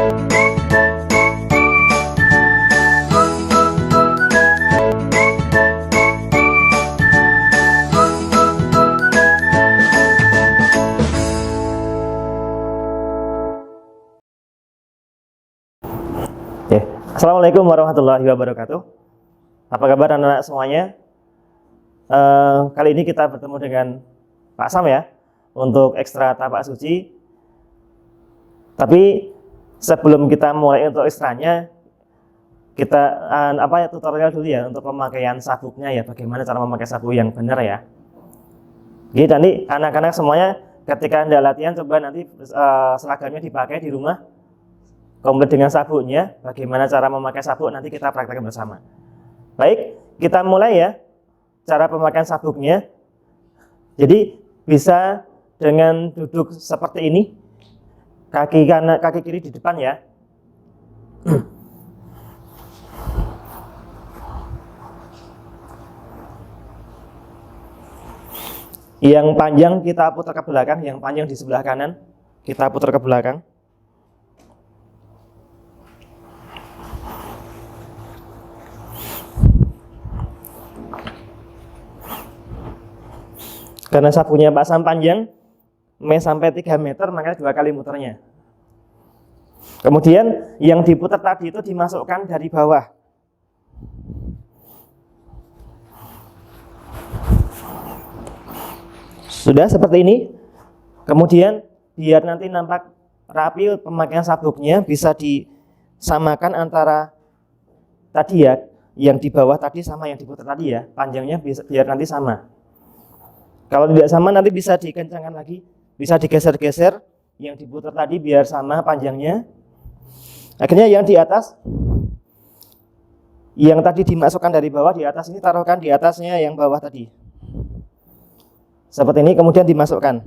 Assalamualaikum warahmatullahi wabarakatuh. Apa kabar anak-anak semuanya? Kali ini kita bertemu dengan Pak Sam ya untuk ekstra tapak suci. Tapi sebelum kita mulai untuk ekstranya, kita tutorial dulu ya untuk pemakaian sabuknya ya, bagaimana cara memakai sabuk yang benar ya. Jadi nanti anak-anak semuanya ketika Anda latihan, coba nanti seragamnya dipakai di rumah komplit dengan sabuknya. Bagaimana cara memakai sabuk nanti kita praktekkan bersama. Baik, kita mulai ya cara pemakaian sabuknya. Jadi bisa dengan duduk seperti ini, kaki kanan, kaki kiri di depan ya. Yang panjang kita putar ke belakang, yang panjang di sebelah kanan kita putar ke belakang. Karena sabuknya Pak Sam panjang, sampai 3 meter, makanya 2 kali muternya. Kemudian yang diputar tadi itu dimasukkan dari bawah. Sudah seperti ini. Kemudian biar nanti nampak rapi pemakaian sabuknya, bisa disamakan antara tadi ya, yang di bawah tadi sama yang diputar tadi ya, panjangnya biar nanti sama. Kalau tidak sama nanti bisa dikencangkan lagi, bisa digeser-geser yang diputar tadi biar sama panjangnya. Akhirnya yang di atas, yang tadi dimasukkan dari bawah di atas ini taruhkan di atasnya yang bawah tadi. Seperti ini, kemudian dimasukkan.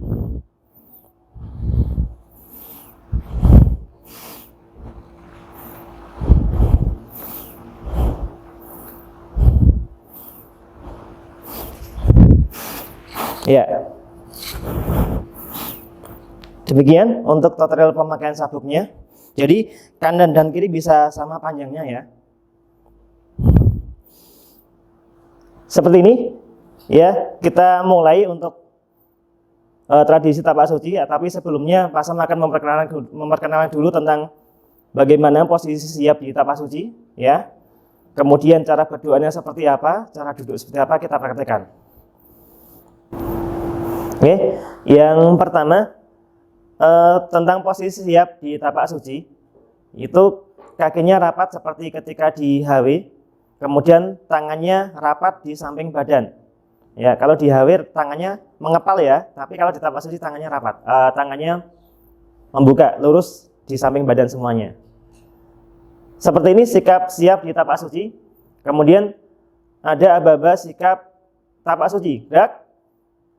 Ya, demikian untuk tutorial pemakaian sabuknya. Jadi kanan dan kiri bisa sama panjangnya ya. Seperti ini ya, kita mulai untuk tradisi tapak suci ya. Tapi sebelumnya Pak Sam akan memperkenalkan dulu tentang bagaimana posisi siap di tapak suci ya. Kemudian cara berdoanya seperti apa, cara duduk seperti apa, kita praktekkan. Oke, yang pertama tentang posisi siap di tapak suci, itu kakinya rapat seperti ketika di HW, kemudian tangannya rapat di samping badan. Ya, kalau di HW tangannya mengepal ya, tapi kalau di tapak suci tangannya rapat, tangannya membuka lurus di samping badan semuanya. Seperti ini sikap siap di tapak suci. Kemudian ada aba-aba sikap tapak suci. Gerak.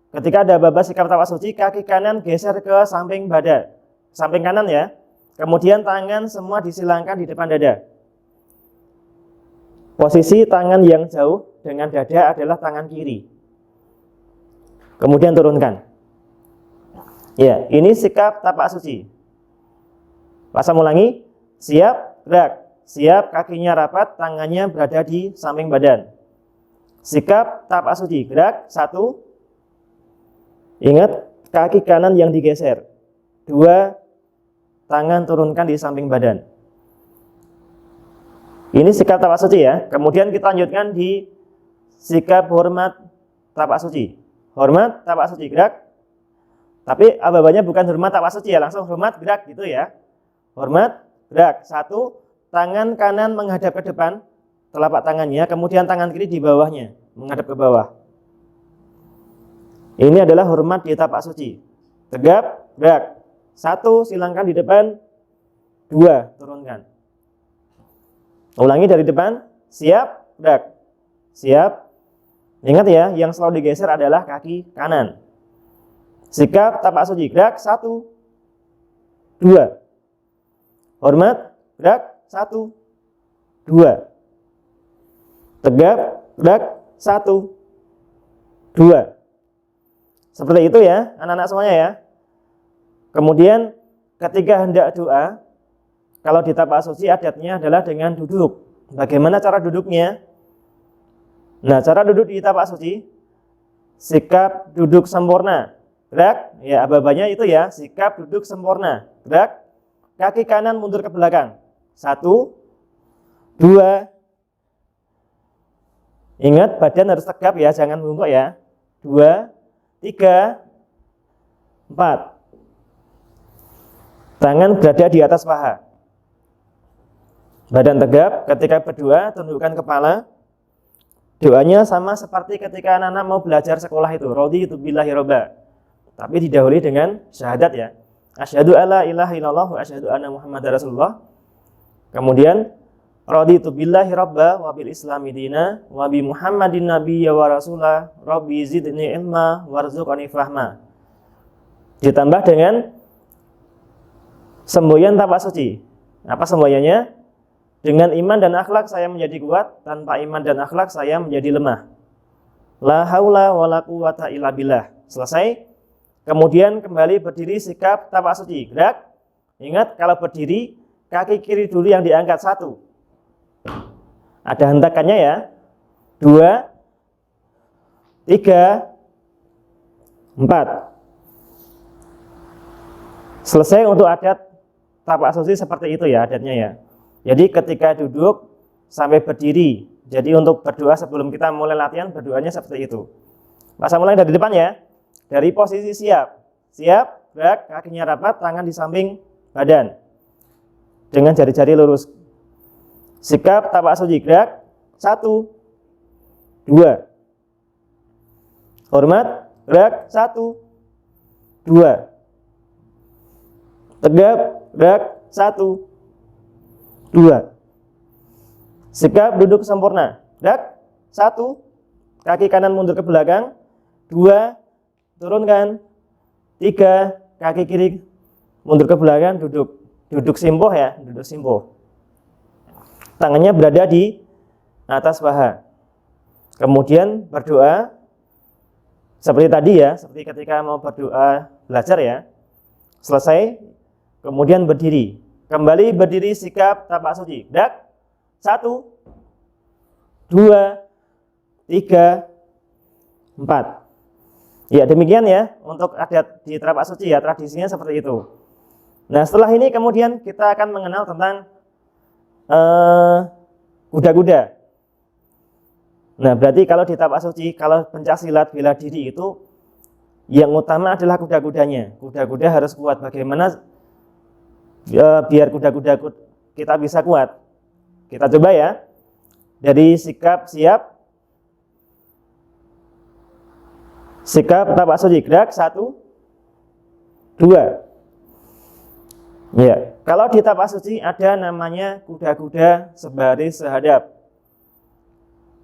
Ketika ada aba-aba sikap tapak suci, kaki kanan geser ke samping badan, samping kanan ya. Kemudian tangan semua disilangkan di depan dada. Posisi tangan yang jauh dengan dada adalah tangan kiri. Kemudian turunkan. Ya, ini sikap tapak suci. Pak Sam ulangi. Siap, gerak. Siap, kakinya rapat, tangannya berada di samping badan. Sikap tapak suci. Gerak, 1. Ingat, kaki kanan yang digeser. 2, tangan turunkan di samping badan. Ini sikap tapak suci ya. Kemudian kita lanjutkan di sikap hormat tapak suci. Hormat tapak suci, gerak. Tapi aba-abanya bukan hormat tapak suci ya, langsung hormat gerak gitu ya. Hormat, gerak. 1, tangan kanan menghadap ke depan, telapak tangannya, kemudian tangan kiri di bawahnya, menghadap ke bawah. Ini adalah hormat di tapak suci. Tegap, gerak. 1, silangkan di depan. 2, turunkan. Ulangi dari depan. Siap, gerak. Siap. Ingat ya, yang selalu digeser adalah kaki kanan. Sikap tapak suci. Gerak, 1, 2. Hormat, gerak, 1, 2. Tegap, gerak, 1, 2. Seperti itu ya, anak-anak semuanya ya. Kemudian ketika hendak doa, Kalau di tapak suci adatnya adalah dengan duduk. Bagaimana cara duduknya? Nah, cara duduk di tapak suci, sikap duduk sempurna. Gerak, ya aba-abanya itu ya, sikap duduk sempurna. Gerak, kaki kanan mundur ke belakang. 1, 2. Ingat, badan harus tegap ya, jangan bungkuk ya. 2, 3, 4. Tangan berada di atas paha. Badan tegap, ketika berdoa, tundukkan kepala. Doanya sama seperti ketika anak-anak mau belajar sekolah itu. Raditu billahi robba. Tapi didahului dengan syahadat ya. Asyhadu alla ilaha illallah wa asyhadu anna Muhammadar Rasulullah. Kemudian raditu billahi robba wa bil islami dina wa bi Muhammadin nabiyya wa rasulah rabbi zidni ilma warzuqni fahma. Ditambah dengan semboyan tapak suci. Apa semboyannya? Dengan iman dan akhlak saya menjadi kuat, tanpa iman dan akhlak saya menjadi lemah. La haula wala quwata illa billah. Selesai. Kemudian kembali berdiri, sikap tapak suci. Gerak. Ingat, kalau berdiri kaki kiri dulu yang diangkat. 1. Ada hentakannya ya. 2, 3, 4. Selesai untuk adat tapak suci seperti itu ya adatnya ya. Jadi ketika duduk sampai berdiri. Jadi untuk berdoa sebelum kita mulai latihan, berdoanya seperti itu. Masa mulai dari depan ya. Dari posisi siap. Siap, gerak, kakinya rapat, tangan di samping badan. Dengan jari-jari lurus. Sikap tapak suci, gerak. 1, 2. Hormat, gerak. 1, 2. Tegap, gerak. 1, 2. Sikap duduk sempurna. Gerak. 1. Kaki kanan mundur ke belakang. 2. Turunkan. 3. Kaki kiri mundur ke belakang. Duduk. Duduk simpuh ya. Duduk simpuh. Tangannya berada di atas paha. Kemudian berdoa. Seperti tadi ya. Seperti ketika mau berdoa belajar ya. Selesai. Kemudian berdiri. Kembali berdiri, sikap tapak suci. Gerak. 1, 2, 3, 4. Ya demikian ya untuk adat di tapak suci ya, tradisinya seperti itu. Nah setelah ini kemudian kita akan mengenal tentang kuda-kuda. Nah berarti kalau di tapak suci, kalau pencaksilat bela diri itu yang utama adalah kuda-kudanya. Kuda-kuda harus kuat. Bagaimana biar kuda-kuda kita bisa kuat? Kita coba ya. Dari sikap siap. Sikap tapak suci, gerak. 1, 2. Ya, kalau di tapak suci ada namanya kuda-kuda sebaris sehadap.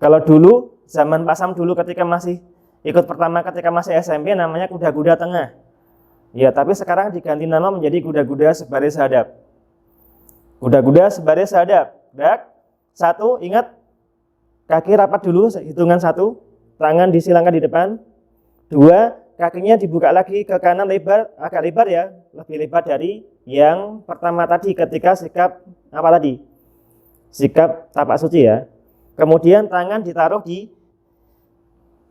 Kalau dulu zaman Pak Sam dulu ketika masih ikut pertama ketika masih SMP namanya kuda-kuda tengah. Ya, tapi sekarang diganti nama menjadi kuda-kuda sebaris sehadap. Kuda-kuda sebaris sehadap. Gerak. 1, ingat kaki rapat dulu, hitungan 1. Tangan disilangkan di depan. 2, kakinya dibuka lagi ke kanan lebar, agak lebar ya, lebih lebar dari yang pertama tadi ketika sikap apa tadi? Sikap tapak suci ya. Kemudian tangan ditaruh di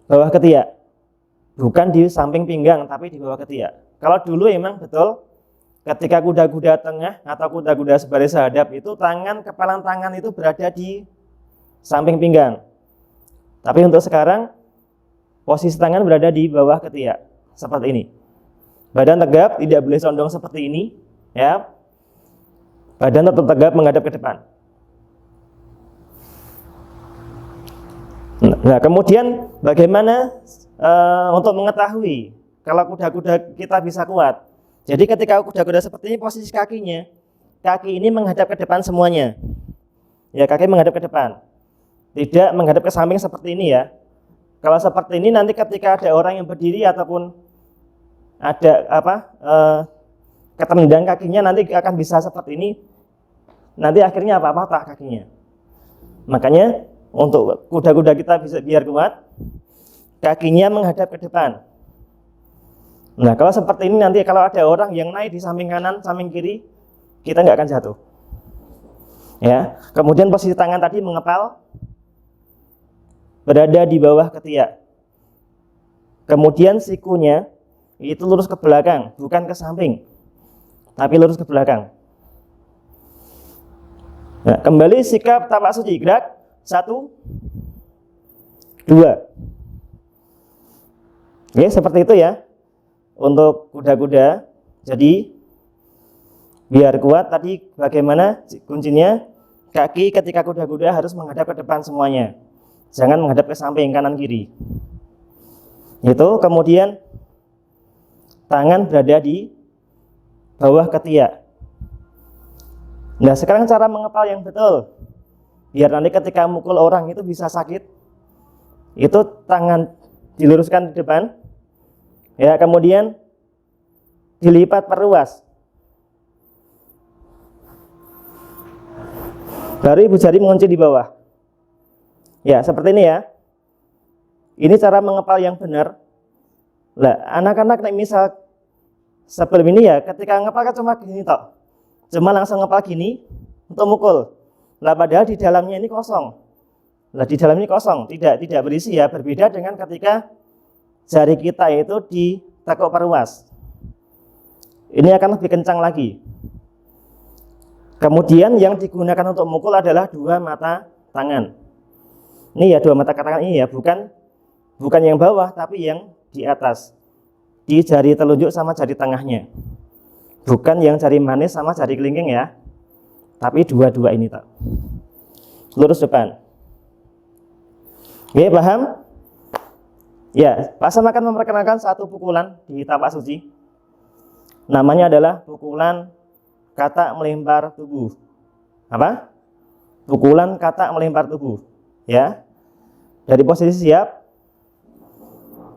bawah ketiak. Bukan di samping pinggang tapi di bawah ketiak. Kalau dulu emang betul ketika kuda-kuda tengah atau kuda-kuda sebaris sehadap itu kepalan tangan itu berada di samping pinggang. Tapi untuk sekarang posisi tangan berada di bawah ketiak seperti ini. Badan tegap, tidak boleh condong seperti ini, ya. Badan tetap tegap menghadap ke depan. Nah, kemudian bagaimana untuk mengetahui kalau kuda-kuda kita bisa kuat? Jadi ketika kuda-kuda seperti ini posisi kakinya, kaki ini menghadap ke depan semuanya. Ya, kaki menghadap ke depan. Tidak menghadap ke samping seperti ini ya. Kalau seperti ini nanti ketika ada orang yang berdiri ataupun ada ketendang kakinya nanti akan bisa seperti ini. Nanti akhirnya patah kakinya. Makanya untuk kuda-kuda kita bisa biar kuat, kakinya menghadap ke depan. Nah kalau seperti ini nanti kalau ada orang yang naik di samping kanan, samping kiri, kita nggak akan jatuh. Ya, kemudian posisi tangan tadi mengepal berada di bawah ketiak. Kemudian sikunya itu lurus ke belakang, bukan ke samping, tapi lurus ke belakang. Nah, kembali sikap tapak suci, gerak 1, 2. Oke, seperti itu ya untuk kuda-kuda. Jadi biar kuat tadi bagaimana kuncinya, kaki ketika kuda-kuda harus menghadap ke depan semuanya, jangan menghadap ke samping kanan kiri. Itu kemudian tangan berada di bawah ketiak. Nah, sekarang cara mengepal yang betul biar nanti ketika mukul orang itu bisa sakit. Itu tangan diluruskan di depan, ya, kemudian dilipat perluas. Baru ibu jari mengunci di bawah. Ya, seperti ini ya. Ini cara mengepal yang benar. Lah, anak-anak misal sebelum ini ya, ketika ngepal kan cuma gini tok. Cuma langsung ngepal gini untuk mukul. Lah, padahal di dalamnya ini kosong. Lah, di dalam ini kosong, tidak berisi ya. Berbeda dengan ketika jari kita itu ditekuk perluas. Ini akan lebih kencang lagi. Kemudian yang digunakan untuk mukul adalah dua mata tangan. Ini ya, dua mata tangan ini ya, bukan yang bawah tapi yang di atas. Di jari telunjuk sama jari tengahnya. Bukan yang jari manis sama jari kelingking ya. Tapi dua-dua ini tak. Lurus depan. Oke, paham? Ya, Pak Sam akan memperkenalkan satu pukulan di tapak suci. Namanya adalah pukulan katak melempar tubuh. Apa? Pukulan katak melempar tubuh. Ya. Dari posisi siap.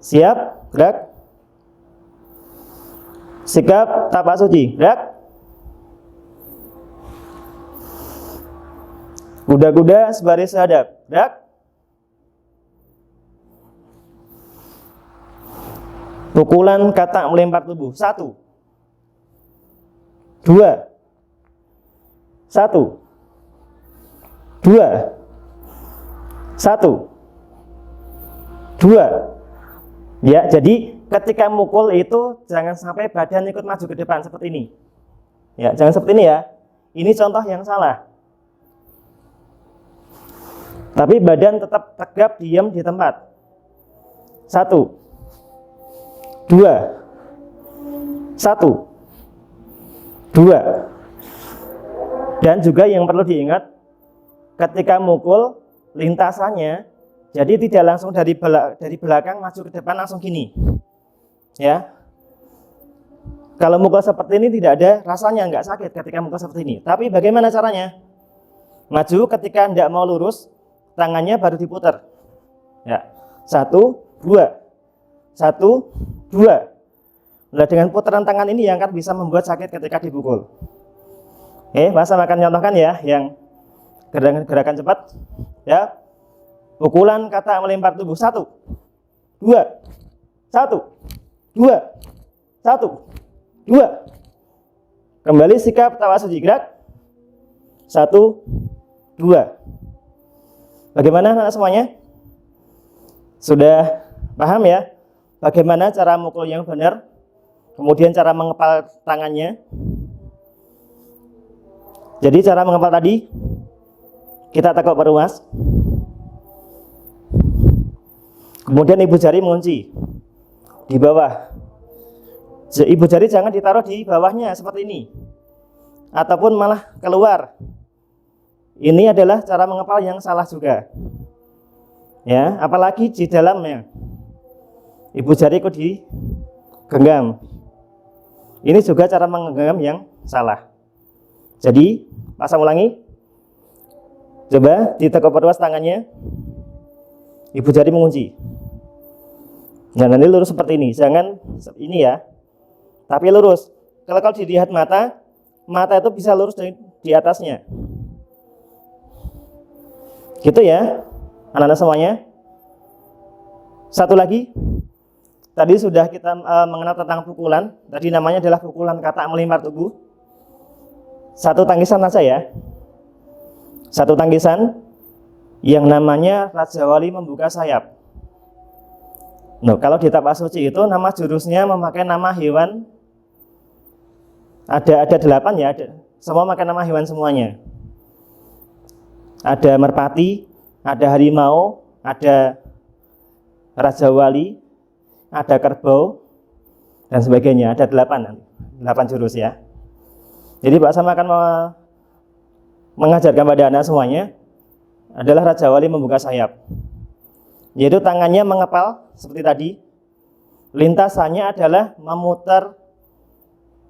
Siap, gerak. Sikap tapak suci, gerak. Kuda-kuda sebaris hadap, gerak. Pukulan katak melempar tubuh. 1, 2, 1, 2, 1, 2. Ya, jadi ketika mukul itu jangan sampai badan ikut maju ke depan seperti ini. Ya, jangan seperti ini ya. Ini contoh yang salah. Tapi badan tetap tegap diam di tempat. 1, 2, 1, 2. Dan juga yang perlu diingat ketika mukul lintasannya, jadi tidak langsung dari belakang maju ke depan langsung gini. Ya. Kalau mukul seperti ini tidak ada rasanya, nggak sakit ketika mukul seperti ini. Tapi bagaimana caranya? Maju ketika tidak mau lurus, tangannya baru diputar. Ya. 1, 2. 1, 2. Nah, dengan putaran tangan ini yang akan bisa membuat sakit ketika dipukul. Oke, Pak Sam akan contohkan ya yang gerakan cepat. Ya. Pukulan katak melempar tubuh. 1, 2, 1, 2, 1, 2. Kembali sikap tapak suci, gerak. 1, 2. Bagaimana anak semuanya? Sudah paham ya? Bagaimana cara mukul yang benar? Kemudian cara mengepal tangannya. Jadi cara mengepal tadi kita tekuk perluas. Kemudian ibu jari mengunci di bawah. Ibu jari jangan ditaruh di bawahnya seperti ini, ataupun malah keluar. Ini adalah cara mengepal yang salah juga. Ya, apalagi di dalamnya. Ibu jari kok digenggam. Ini juga cara menggenggam yang salah. Jadi, pasang ulangi. Coba ditekuk perluas tangannya. Ibu jari mengunci. Nah, nanti lurus seperti ini. Jangan ini ya. Tapi lurus. Kalau dilihat mata itu bisa lurus di atasnya. Gitu ya, anak-anak semuanya. Satu lagi. Tadi sudah kita mengenal tentang pukulan. Tadi namanya adalah pukulan katak melempar tubuh. Satu tangisan saja ya. satu tangkisan yang namanya Raja Wali membuka sayap. Nah, kalau di tapak suci itu nama jurusnya memakai nama hewan. Ada 8 ya, semua memakai nama hewan semuanya. Ada merpati, ada harimau, ada Raja Wali, ada kerbau, dan sebagainya. Ada 8 jurus ya. Jadi Pak Sam akan mengajarkan pada anak semuanya adalah Raja Wali membuka sayap, yaitu tangannya mengepal seperti tadi. Lintasannya adalah memutar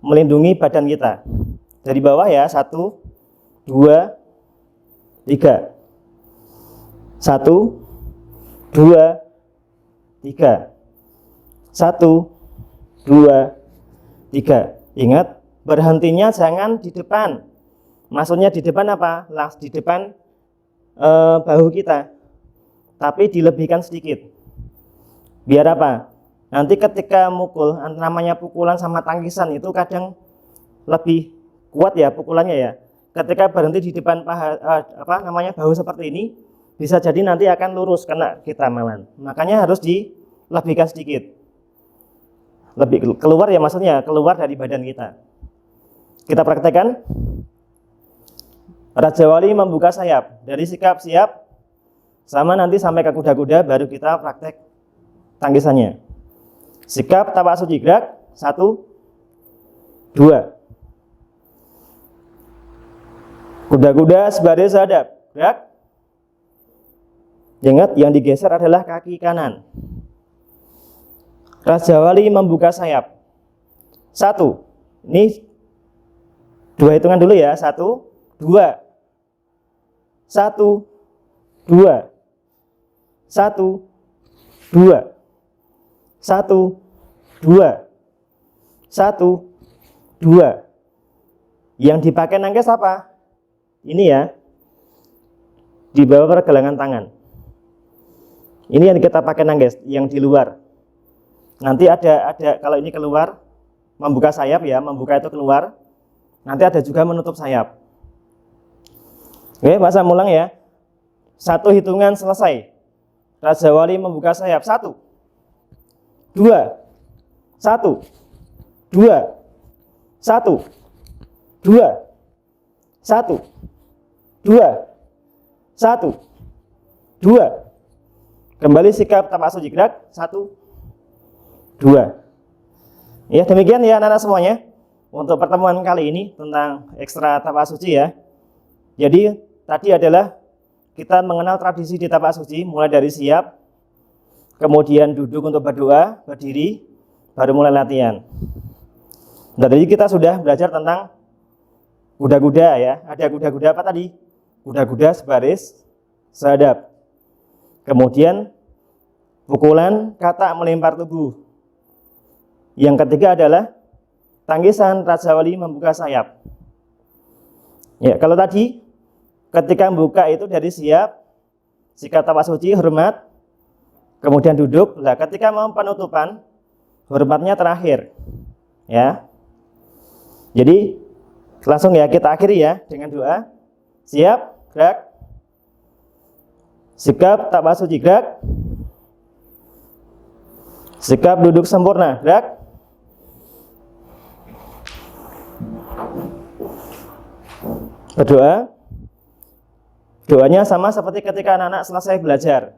melindungi badan kita dari bawah ya, 1, 2, 3, 1, 2, 3, 1, 2, 3. Ingat, berhentinya jangan di depan. Maksudnya di depan apa? Di depan bahu kita, tapi dilebihkan sedikit. Biar apa? Nanti ketika mukul, namanya pukulan sama tangkisan itu kadang lebih kuat ya pukulannya ya. Ketika berhenti di depan bahu seperti ini, bisa jadi nanti akan lurus kena kita malah. Makanya harus dilebihkan sedikit. Lebih keluar ya, maksudnya keluar dari badan kita. Kita praktekkan. Raja Wali membuka sayap. Dari sikap siap sama nanti sampai ke kuda-kuda baru kita praktek tangkisannya. Sikap tapak suci gerak 1, 2. Kuda-kuda sebaris hadap gerak. Ingat, yang digeser adalah kaki kanan. Raja Wali membuka sayap 1. Ini 2 hitungan dulu ya. 1, 2, 1, 2, 1, 2, 1, 2, 1, 2. Yang dipakai nangkes apa? Ini ya, di bawah pergelangan tangan. Ini yang kita pakai nangkes, yang di luar. Nanti ada kalau ini keluar, membuka sayap ya, membuka itu keluar. Nanti ada juga menutup sayap. Oke, Pak Sam ulang ya. 1 hitungan selesai. Raja Wali membuka sayap 1, 2, 1, 2, 1, 2, 1, 2, 1, 2. Kembali sikap tapak suci gerak 1, 2. Ya, demikian ya anak-anak semuanya untuk pertemuan kali ini tentang ekstra tapak suci ya. Jadi tadi adalah kita mengenal tradisi di tapak suci, mulai dari siap, kemudian duduk untuk berdoa, berdiri, baru mulai latihan. Dan tadi kita sudah belajar tentang kuda-kuda ya. Ada kuda-kuda apa tadi? Kuda-kuda sebaris sehadap. Kemudian pukulan kata melempar tubuh. Yang ketiga adalah tangkisan Raja Wali membuka sayap. Ya, kalau tadi ketika membuka itu dari siap, sikap tapak suci, hormat, kemudian duduk. Nah, ketika mau penutupan, hormatnya terakhir. Ya. Jadi langsung ya kita akhiri ya dengan doa. Siap, gerak. Sikap tapak suci, gerak. Sikap duduk sempurna, gerak. Berdoa. Doanya sama seperti ketika anak-anak selesai belajar.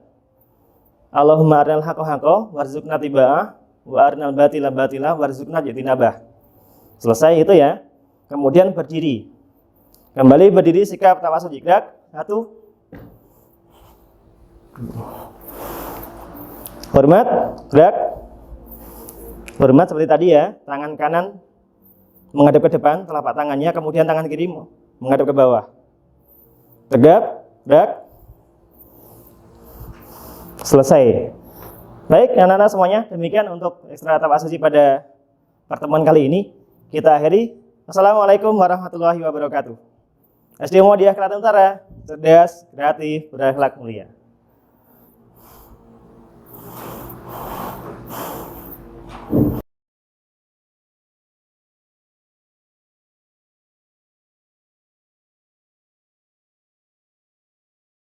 Allahumma arinal haqqa haqqa warzuqna tiba'ah wa arinal batila batila warzuqna ijtinabah. Selesai itu ya. Kemudian berdiri. Kembali berdiri, sikap tapak suci, gerak. 1. Hormat, gerak. Hormat seperti tadi ya. Tangan kanan menghadap ke depan, telapak tangannya, kemudian tangan kiri menghadap ke bawah. Tegap, gerak. Selesai. Baik, anak-anak semuanya, demikian untuk ekstra tapak suci pada pertemuan kali ini. Kita akhiri. Assalamualaikum warahmatullahi wabarakatuh. SD Muhammadiyah Keraton Utara, cerdas, kreatif, berakhlak mulia.